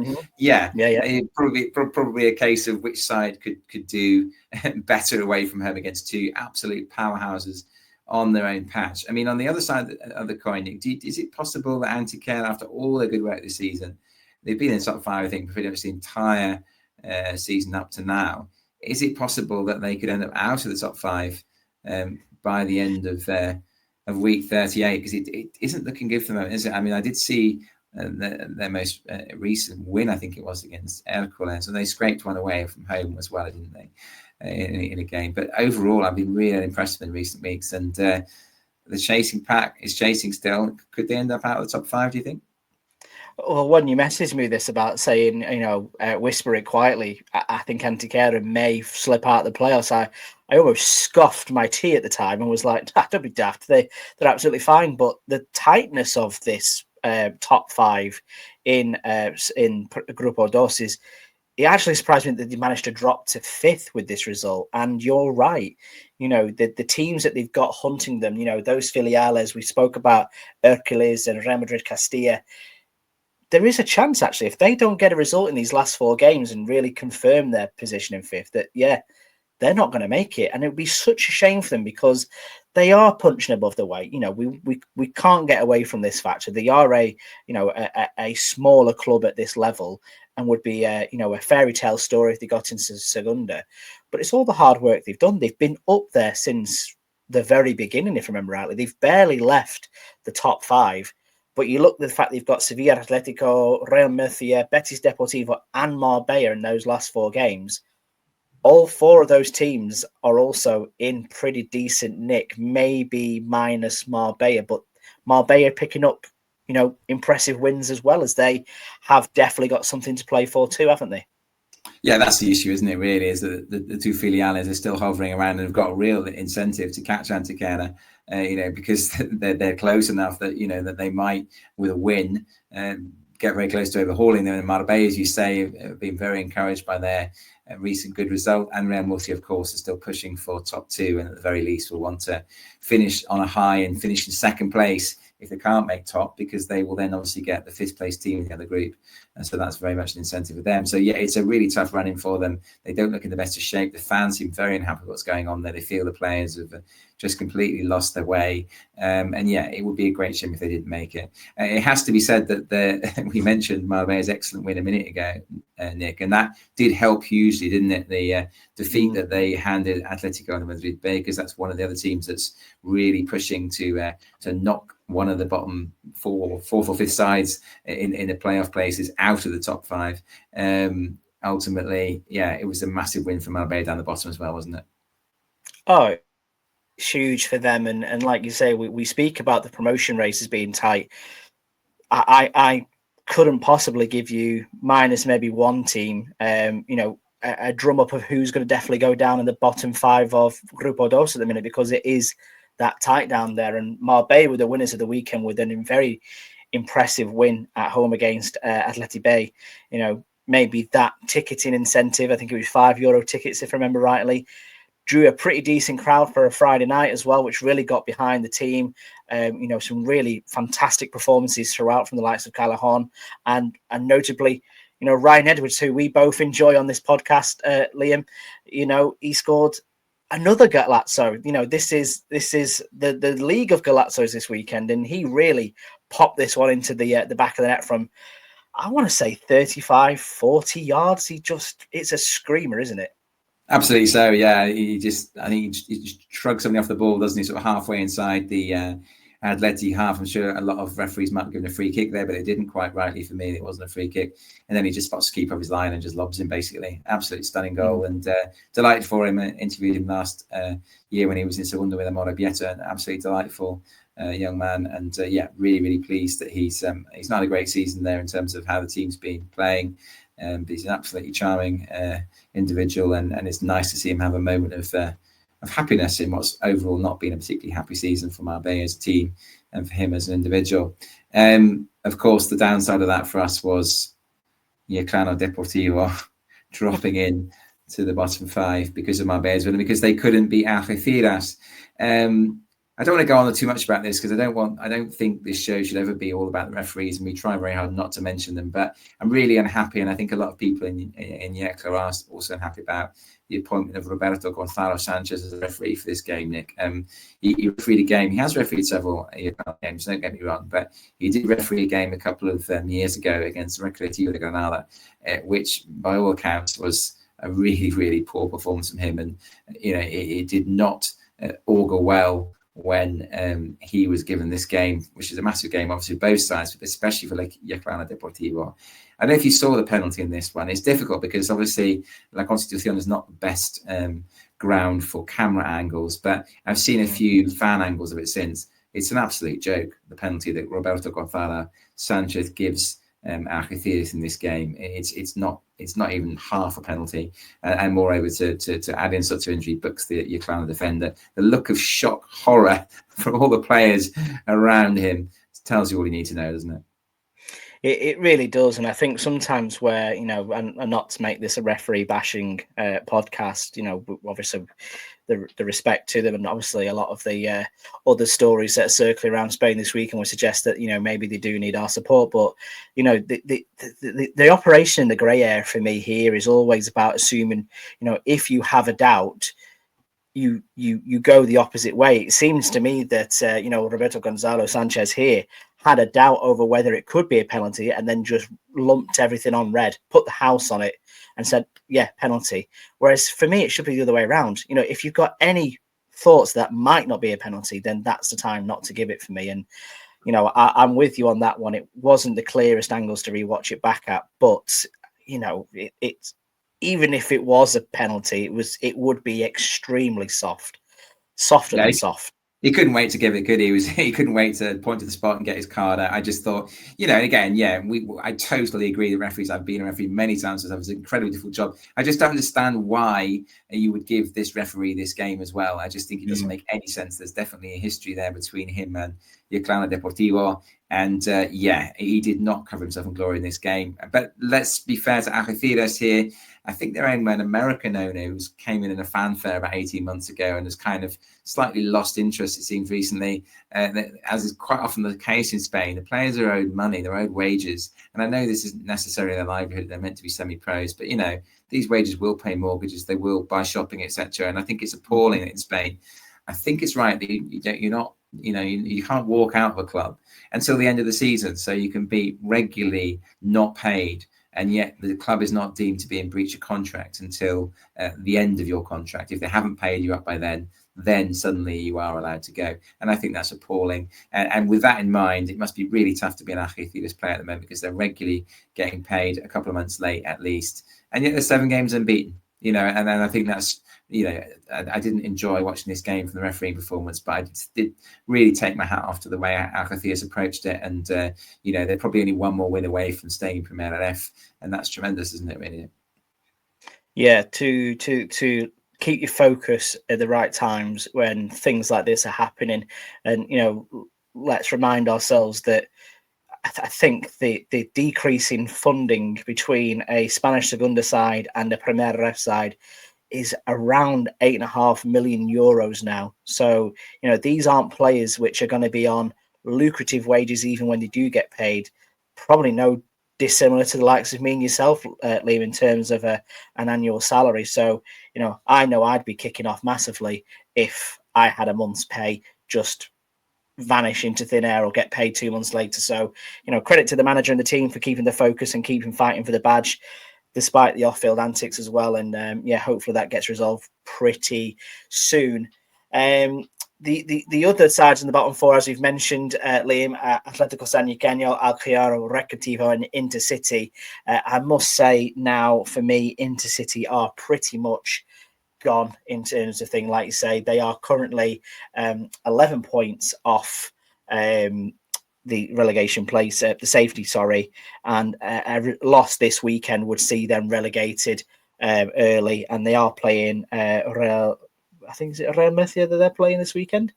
probably a case of which side could do better away from home against two absolute powerhouses on their own patch. I mean, on the other side of the coin, is it possible that Antequera, after all their good work this season, they've been in the top five, I think, pretty much the entire season up to now? Is it possible that they could end up out of the top five by the end of week 38? Because it isn't looking good for them, is it? I mean, I did see their most recent win, I think it was against Hércules, and they scraped one away from home as well, didn't they, in a game? But overall, I've been really impressed in recent weeks, and the chasing pack is chasing still. Could they end up out of the top five, do you think? Well, when you messaged me this about saying, whisper it quietly, I think Antequera may slip out of the playoffs. I almost scoffed my tea at the time and was like, don't be daft. They're absolutely fine. But the tightness of this top five in Grupo Dos is, it actually surprised me that they managed to drop to fifth with this result. And you're right. The teams that they've got hunting them, those filiales we spoke about, Hércules and Real Madrid Castilla, there is a chance, actually, if they don't get a result in these last four games and really confirm their position in fifth, that, they're not going to make it. And it would be such a shame for them because they are punching above the weight. We can't get away from this factor. They are a smaller club at this level and would be, a fairy tale story if they got into Segunda. But it's all the hard work they've done. They've been up there since the very beginning, if I remember rightly. They've barely left the top five. But you look at the fact that you've got Sevilla, Atletico, Real Murcia, Betis Deportivo, and Marbella in those last 4 games. All 4 of those teams are also in pretty decent nick, maybe minus Marbella, but Marbella picking up, impressive wins as well, as they have definitely got something to play for too, haven't they? Yeah, that's the issue, isn't it? Really, is that the two filiales are still hovering around and have got a real incentive to catch Antequera, because they're close enough that that they might, with a win, get very close to overhauling them. And Marbella, as you say, have been very encouraged by their recent good result. And Real Murcia, of course, are still pushing for top 2, and at the very least will want to finish on a high and finish in second place if they can't make top, because they will then obviously get the 5th place team in the other group. And so that's very much an incentive for them. So yeah, it's a really tough run-in for them. They don't look in the best of shape. The fans seem very unhappy with what's going on there. They feel the players have just completely lost their way. And yeah, it would be a great shame if they didn't make it. It has to be said that we mentioned Marbella's excellent win a minute ago, Nick, and that did help hugely, didn't it? The defeat that they handed Atletico de Madrid Bay, because that's one of the other teams that's really pushing to knock one of the bottom 4th or 5th sides in the playoff places out of the top 5. Ultimately, yeah, it was a massive win for Marbella down the bottom as well, wasn't it? Oh, it's huge for them. And like you say, we speak about the promotion races being tight. I couldn't possibly give you minus maybe one team, a drum up of who's going to definitely go down in the bottom 5 of Grupo Dos at the minute, because it is that tight down there. And Marbella were the winners of the weekend with a very impressive win at home against Atleti Bay. Maybe that ticketing incentive, I think it was €5 tickets if I remember rightly, drew a pretty decent crowd for a Friday night as well, which really got behind the team. Some really fantastic performances throughout from the likes of Callahan and notably, Ryan Edwards, who we both enjoy on this podcast, Liam. He scored another Golazo. This is the league of Golazos this weekend, and he really popped this one into the back of the net from, I want to say 35, 40 yards. It's a screamer, isn't it? Absolutely so, yeah. I think he just shrugs something off the ball, doesn't he? Sort of halfway inside the Atleti half. I'm sure a lot of referees might have given a free kick there, but it didn't quite rightly for me. It wasn't a free kick. And then he just spots the keeper of his line and just lobs him, basically. Absolutely stunning goal. And delighted for him. I interviewed him last year when he was in Segunda with Amorebieta. An absolutely delightful young man. And really, really pleased that he's not a great season there in terms of how the team's been playing. But he's an absolutely charming individual, and it's nice to see him have a moment of happiness in what's overall not been a particularly happy season for Marbella as a team and for him as an individual. Of course, the downside of that for us was Yeclano Deportivo dropping in to the bottom 5 because of Marbella's win, because they couldn't beat Algeciras. I don't want to go on too much about this because I don't think this show should ever be all about the referees, and we try very hard not to mention them. But I'm really unhappy, and I think a lot of people in Yecla are also unhappy about the appointment of Roberto Gonzalo Sanchez as a referee for this game, Nick. He refereed a game. He has refereed several games, don't get me wrong, but he did referee a game a couple of years ago against Recreativo de Granada, which by all accounts was a really, really poor performance from him. And, it did not augur well when he was given this game, which is a massive game, obviously, both sides, but especially for Yeclano Deportivo. I don't know if you saw the penalty in this one. It's difficult because obviously La Constitución is not the best ground for camera angles, but I've seen a few fan angles of it since. It's an absolute joke, the penalty that Roberto Gonzalo Sanchez gives Algeciras in this game. It's not even half a penalty, and moreover to add insult to injury, books the Yeclano defender. The look of shock, horror from all the players around him tells you all you need to know, doesn't it? It really does, and I think sometimes where and not to make this a referee bashing podcast, obviously the respect to them, and obviously a lot of the other stories that are circling around Spain this weekend would suggest that maybe they do need our support. But the operation in the grey area for me here is always about assuming if you have a doubt, you go the opposite way. It seems to me that Roberto Gonzalo Sanchez here had a doubt over whether it could be a penalty, and then just lumped everything on red, put the house on it, and said, yeah, penalty. Whereas for me, it should be the other way around. If you've got any thoughts that might not be a penalty, then that's the time not to give it for me. And I'm with you on that one. It wasn't the clearest angles to rewatch it back at, but it's even if it was a penalty, it would be extremely softer Yeah, than soft. he couldn't wait to give it, could he? He couldn't wait to point to the spot and get his card out. I just thought, again, yeah, I totally agree. The referees, I've been a referee many times, so that was an incredibly difficult job. I just don't understand why you would give this referee this game as well. I just think it doesn't make any sense. There's definitely a history there between him and Yeclano Deportivo. And he did not cover himself in glory in this game. But let's be fair to Algeciras here. I think their own American owner who came in a fanfare about 18 months ago and has kind of slightly lost interest, it seems, recently. As is quite often the case in Spain, the players are owed money, they're owed wages. And I know this isn't necessarily their livelihood, they're meant to be semi-pros, but, these wages will pay mortgages, they will buy shopping, etc. And I think it's appalling that in Spain. I think it's right that you're not, you can't walk out of a club until the end of the season, so you can be regularly not paid. And yet the club is not deemed to be in breach of contract until the end of your contract. If they haven't paid you up by then suddenly you are allowed to go. And I think that's appalling. And with that in mind, it must be really tough to be an Algeciras player at the moment because they're regularly getting paid a couple of months late at least. And yet they're 7 games unbeaten, and then I think that's, I didn't enjoy watching this game from the refereeing performance, but I did really take my hat off to the way Algeciras approached it. And, they're probably only one more win away from staying in Primera RFEF. And that's tremendous, isn't it, really? Yeah, to keep your focus at the right times when things like this are happening. And, let's remind ourselves that I think the decrease in funding between a Spanish Segunda side and a Primera RFEF side is around €8.5 million now. So, these aren't players which are going to be on lucrative wages even when they do get paid. Probably no dissimilar to the likes of me and yourself, Liam, in terms of an annual salary. So, I know I'd be kicking off massively if I had a month's pay just vanish into thin air or get paid 2 months later. So, credit to the manager and the team for keeping the focus and keeping fighting for the badge, despite the off-field antics as well. And hopefully that gets resolved pretty soon. The other sides in the bottom 4, as we've mentioned, Liam, Atlético Sanluqueño, Alcayaro, Recreativo, and Intercity. I must say now, for me, Intercity are pretty much gone in terms of thing. Like you say, they are currently 11 points off the relegation place, the safety, and a loss this weekend would see them relegated early, and they are playing Real, I think is it Real Murcia that they're playing this weekend.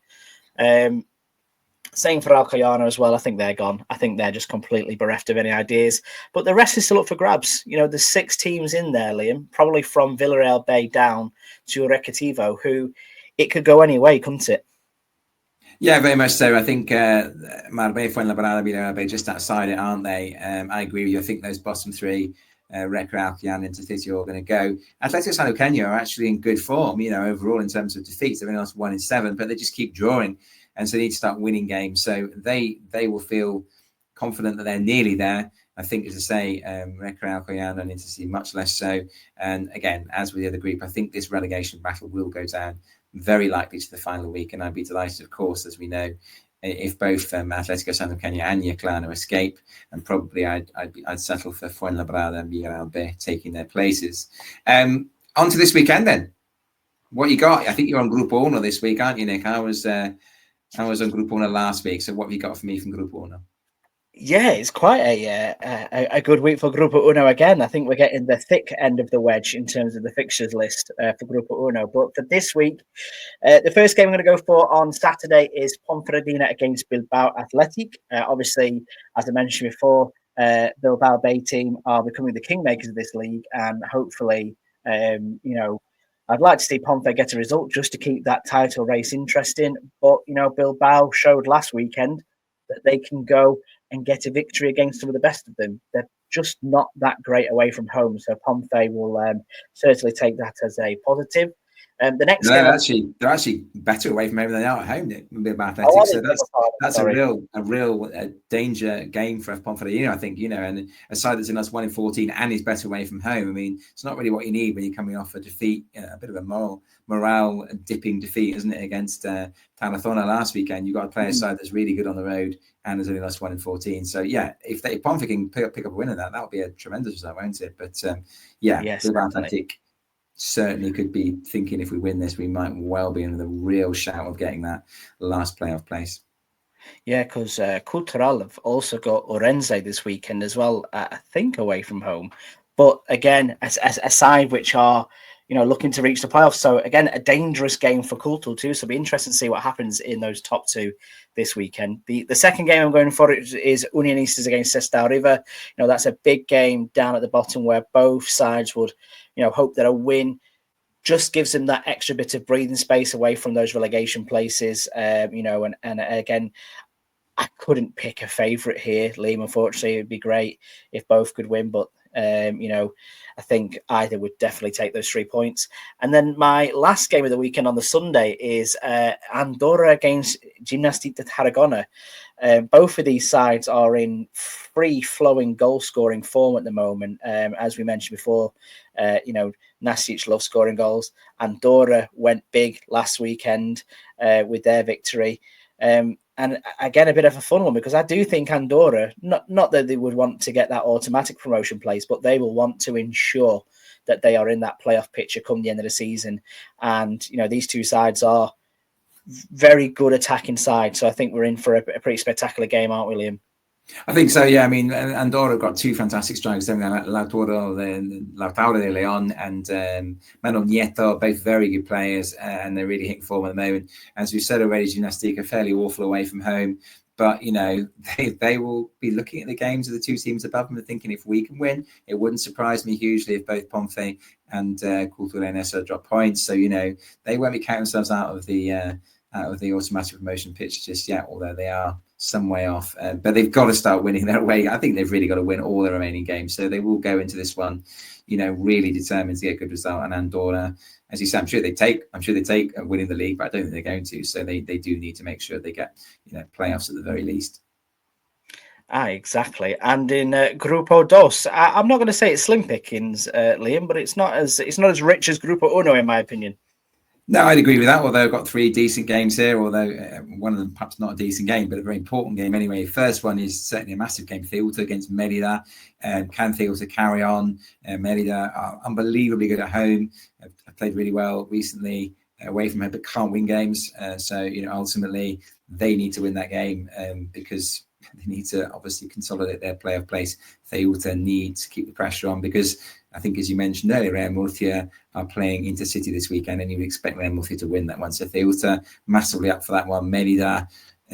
Same for Alcoyano as well. I think they're gone. I think they're just completely bereft of any ideas. But the rest is still up for grabs. There's 6 teams in there, Liam, probably from Villarreal Bay down to Recreativo, who it could go any way, couldn't it? Yeah, very much so. I think Marbella, Fuenlabrada, Villarreal Bay just outside it, aren't they? I agree with you. I think those bottom 3, Recre, Alcoyano, and Intercity, are going to go. Atletico Sanluqueño are actually in good form, overall in terms of defeats. They've only lost 1 in 7, but they just keep drawing. And so they need to start winning games. So they will feel confident that they're nearly there. I think, as I say, Recre, Alcoyano, and Intercity much less so. And again, as with the other group, I think this relegation battle will go down very likely to the final week. And I'd be delighted, of course, as we know, if both Atletico Sanluqueño and Yeclano escape. And probably I'd settle for Fuenlabrada and Villarreal Bay taking their places. On to this weekend then. What you got? I think you're on Grupo Uno this week, aren't you, Nick? I was on Grupo Uno last week. So what have you got for me from Grupo Uno? Yeah, it's quite a good week for Grupo Uno again. I think we're getting the thick end of the wedge in terms of the fixtures list for Grupo Uno. But for this week, the first game I'm going to go for on Saturday is Ponferradina against Bilbao Athletic. Obviously, as I mentioned before, Bilbao Bay team are becoming the kingmakers of this league, and hopefully, I'd like to see Ponfe get a result just to keep that title race interesting. But Bilbao showed last weekend that they can go and get a victory against some of the best of them. They're just not that great away from home, so Ponfe will certainly take that as a positive. The next No, game, they're actually better away from home than they are at home. With oh, Athletics, so that's a real danger game for Ponferradina, I think. And a side that's in us 1-14 and is better away from home. I mean, it's not really what you need when you're coming off a defeat, a bit of a morale dipping defeat, isn't it, against Tarazona last weekend? You've got to play a side that's really good on the road and is only lost 1-14. So yeah, if Ponfe can pick up a win in that would be a tremendous result, won't it? But yes, with Athletic, certainly could be thinking if we win this, we might well be in the real shout of getting that last playoff place. Yeah, because Cultural have also got Orense this weekend as well, I think away from home. But again, a side which are, looking to reach the playoffs. So again, a dangerous game for Cultural too. So it'll be interesting to see what happens in those top two this weekend. The second game I'm going for is Unionistas against Sestao River. That's a big game down at the bottom where both sides would, hope that a win just gives them that extra bit of breathing space away from those relegation places. And again, I couldn't pick a favourite here, Liam. Unfortunately, it'd be great if both could win, but I think either would definitely take those 3 points. And then my last game of the weekend on the Sunday is Andorra against Gimnàstic de Tarragona. Both of these sides are in free-flowing goal-scoring form at the moment. As we mentioned before, Nasic loves scoring goals. Andorra went big last weekend with their victory. And again, a bit of a fun one because I do think Andorra, not that they would want to get that automatic promotion place, but they will want to ensure that they are in that playoff picture come the end of the season. And, these two sides are very good attacking sides. So I think we're in for a pretty spectacular game, aren't we, Liam? I think so, yeah. I mean, Andorra got two fantastic strikers, Lautaro de Leon and Manuel Nieto, both very good players, and they're really hitting form at the moment. As we said already, Gimnàstic are fairly awful away from home, but they will be looking at the games of the two teams above them and thinking if we can win, it wouldn't surprise me hugely if both Ponfe and Cultural Enesa drop points. So they won't be counting themselves out of the automatic promotion pitch just yet, although they are some way off. But they've got to start winning their way. I think they've really got to win all their remaining games. So they will go into this one, really determined to get a good result. And Andorra, as you said, I'm sure they take winning the league, but I don't think they're going to. So they do need to make sure they get playoffs at the very least. Exactly. And in Grupo Dos, I'm not going to say it's slim pickings, Liam, but it's not as rich as Grupo Uno, in my opinion. No, I'd agree with that, although I've got three decent games here, although one of them perhaps not a decent game, but a very important game anyway. First one is certainly a massive game. Ceuta against Merida. Can Ceuta carry on? Merida are unbelievably good at home. Have played really well recently away from home, but can't win games. So ultimately, they need to win that game because they need to obviously consolidate their playoff place. Ceuta need to keep the pressure on because I think, as you mentioned earlier, Real Murcia are playing Intercity this weekend, and you would expect Real Murcia to win that one. So Ceuta massively up for that one. Merida,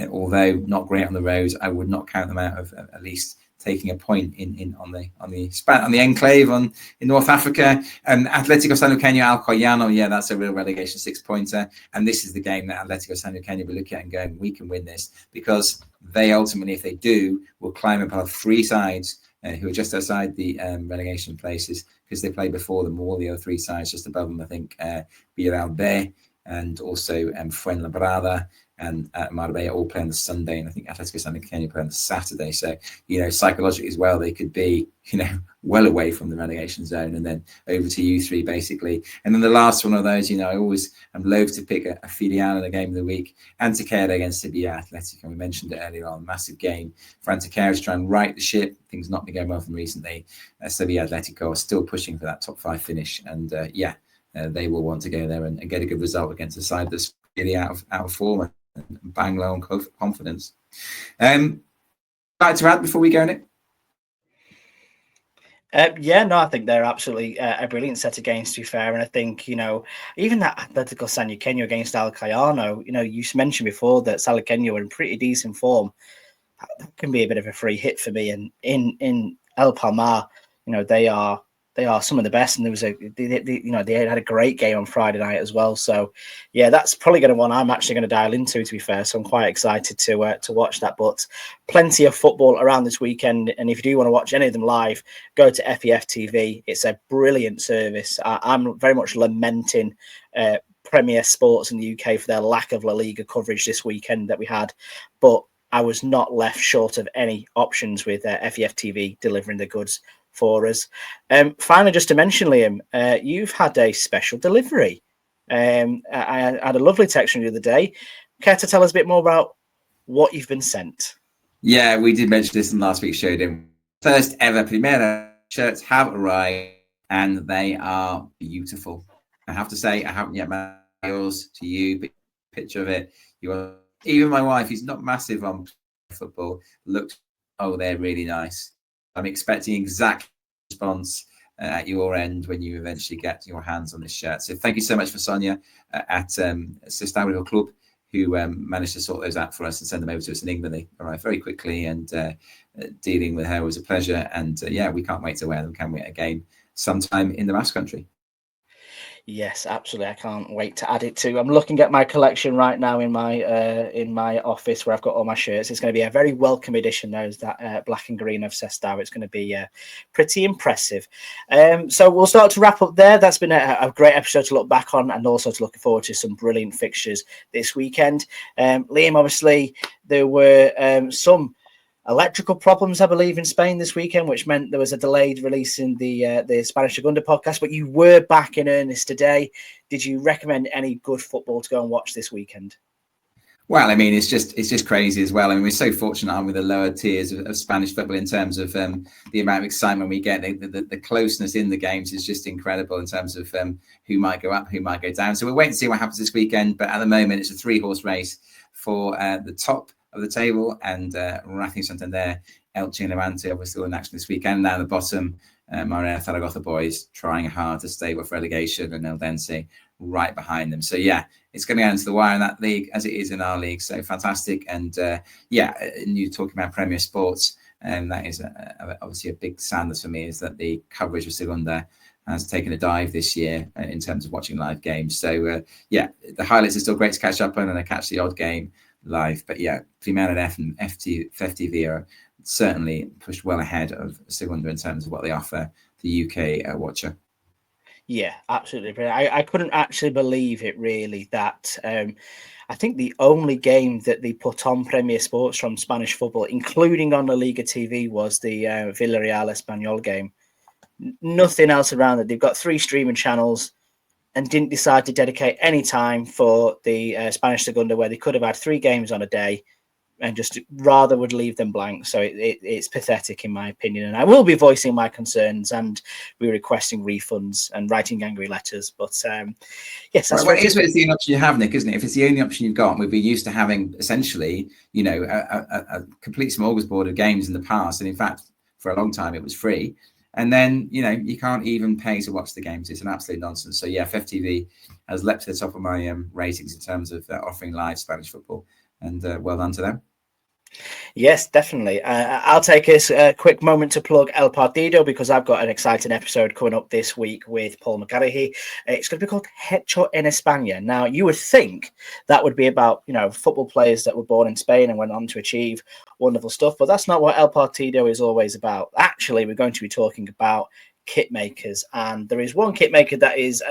although not great on the road, I would not count them out of at least taking a point on the enclave in North Africa. Atlético Sanluqueño Alcoyano, yeah, that's a real relegation 6-pointer. And this is the game that Atlético Sanluqueño will look at and going, we can win this, because they ultimately, if they do, will climb above three sides who are just outside the relegation places, because they played before them, all the other three sides just above them, I think, Villarreal and also Fuenlabrada and Marbella all play on the Sunday, and I think Atlético Sanluqueño play on the Saturday. So, psychologically as well, they could be, well away from the relegation zone and then over to you three, basically. And then the last one of those, I always am loath to pick a filial in the game of the week. Antequera against Sevilla Athletic, and we mentioned it earlier on, massive game for Antequera to try and right the ship. Things not been going well for them recently. Sevilla Atletico are still pushing for that top 5 finish, and they will want to go there and get a good result against a side that's really out of form and bang low on confidence. Like to add before we go in it? I think they're absolutely a brilliant set of games, to be fair. And I think, even that Atlético Sanluqueño against Alcoyano, you mentioned before that Sanluqueño are in pretty decent form. That can be a bit of a free hit for me. And in El Palmar, they are some of the best, and they had a great game on Friday night as well. So, yeah, that's probably going to one I'm actually going to dial into, to be fair. So I'm quite excited to watch that. But plenty of football around this weekend, and if you do want to watch any of them live, go to FEF TV. It's a brilliant service. I'm very much lamenting Premier Sports in the UK for their lack of La Liga coverage this weekend that we had, but I was not left short of any options with FEF TV delivering the goods for us. Finally, just to mention, Liam, you've had a special delivery. I had a lovely text from you the other day. Care to tell us a bit more about what you've been sent? Yeah, we did mention this in last week's show, didn't we? First ever Primera shirts have arrived, and they are beautiful. I have to say, I haven't yet met yours to you, but picture of it. Even my wife, who's not massive on football, looked, oh, they're really nice. I'm expecting exact response at your end when you eventually get your hands on this shirt. So thank you so much for Sonia at Sistarial Club, who managed to sort those out for us and send them over to us in England. They arrived very quickly, and dealing with her was a pleasure. And yeah, we can't wait to wear them, can we, again sometime in the Basque Country. Yes, absolutely. I can't wait to add it to. I'm looking at my collection right now in my office where I've got all my shirts. It's going to be a very welcome edition. There's that black and green of Sestao. It's going to be pretty impressive. So we'll start to wrap up there. That's been a great episode to look back on, and also to looking forward to some brilliant fixtures this weekend. Liam, obviously there were some electrical problems, I believe, in Spain this weekend, which meant there was a delayed release in the Spanish Segunda podcast, but you were back in earnest today. Did you recommend any good football to go and watch this weekend? Well, I mean, it's just crazy as well. I mean, we're so fortunate, aren't we, the lower tiers of Spanish football in terms of the amount of excitement we get. The closeness in the games is just incredible in terms of who might go up, who might go down. So we'll wait and see what happens this weekend. But at the moment, it's a 3-horse race for the top of the table, and Racing Santander, Elche and Levante obviously will in action this weekend. And down at the bottom, Morelia Zaragoza boys trying hard to stay with relegation, and Eldense right behind them. So yeah, it's going to go into the wire in that league as it is in our league. So fantastic. And yeah, and you talking about Premier Sports, and that is obviously a big sadness for me, is that the coverage of Segunda has taken a dive this year in terms of watching live games. So yeah, the highlights are still great to catch up on, and I catch the odd game live. But yeah, Primera RFEF and FTV are certainly pushed well ahead of Segunda in terms of what they offer the UK watcher. Yeah, absolutely. I couldn't actually believe it, really, that I think the only game that they put on Premier Sports from Spanish football, including on La Liga TV, was the Villarreal Espanyol game. Nothing else around it. They've got 3 streaming channels and didn't decide to dedicate any time for the Spanish Segunda, where they could have had 3 games on a day, and just rather would leave them blank. So it's pathetic, in my opinion. And I will be voicing my concerns and be requesting refunds and writing angry letters. But yes, that's well, it's the only option you have, Nick, isn't it? If it's the only option you've got, we've been used to having essentially, you know, a complete smorgasbord of games in the past. And in fact, for a long time, it was free. And then, you know, you can't even pay to watch the games. It's an absolute nonsense. So yeah, FTV has leapt to the top of my ratings in terms of offering live Spanish football. And well done to them. Yes, definitely. I'll take a quick moment to plug El Partido, because I've got an exciting episode coming up this week with Paul McGarrihy. It's going to be called Hecho en España. Now, you would think that would be about, you know, football players that were born in Spain and went on to achieve wonderful stuff, but that's not what El Partido is always about. Actually, we're going to be talking about kit makers, and there is one kit maker that is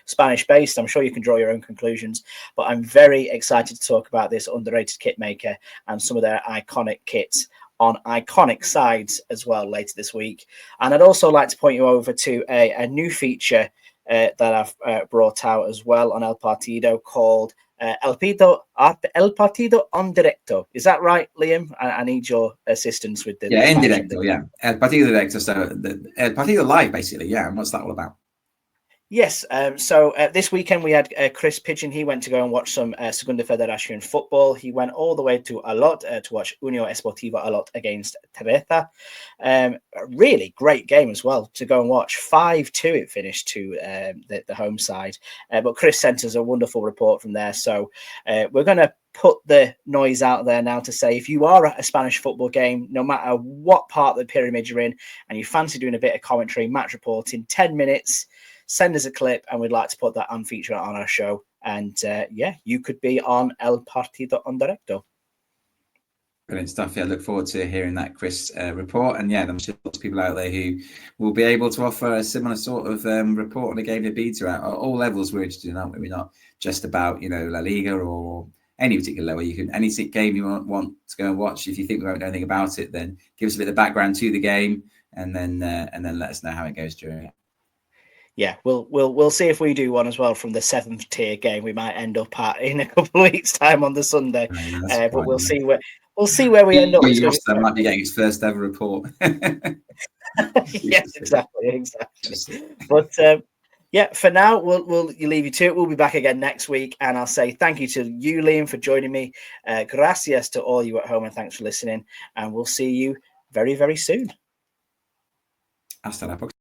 Spanish based. I'm sure you can draw your own conclusions, but I'm very excited to talk about this underrated kit maker and some of their iconic kits on iconic sides as well later this week. And I'd also like to point you over to a new feature that I've brought out as well on El Partido, called El Partido en Directo. Is that right, Liam? I need your assistance with the en directo. Yeah, El Partido Directo. So El Partido Live, basically. Yeah, and what's that all about? Yes. So this weekend we had Chris Pigeon. He went to go and watch some Segunda Federación football. He went all the way to Alot to watch Unión Esportiva Alot against Tereza. A really great game as well to go and watch. 5-2 it finished to the home side. But Chris sent us a wonderful report from there. So we're going to put the noise out there now to say, if you are at a Spanish football game, no matter what part of the pyramid you're in, and you fancy doing a bit of commentary, match reporting, 10 minutes, send us a clip, and we'd like to put that on feature on our show. And yeah, you could be on El Partido en Directo. Brilliant stuff. Yeah, look forward to hearing that, Chris, report. And yeah, I'm sure lots of people out there who will be able to offer a similar sort of report on a game to be to at all levels we're interested in, aren't we? We're not just about, you know, La Liga or any particular level. You can, any game you want to go and watch. If you think we won't know anything about it, then give us a bit of background to the game, and then let us know how it goes during it. Yeah, we'll see if we do one as well from the 7th tier game we might end up at in a couple of weeks' time on the Sunday. But we'll see where we end up. That might be getting his first ever report. Yes, exactly. But yeah, for now we'll leave you to it. We'll be back again next week, and I'll say thank you to you, Liam, for joining me. Gracias to all you at home, and thanks for listening. And we'll see you very, very soon. Hasta la próxima.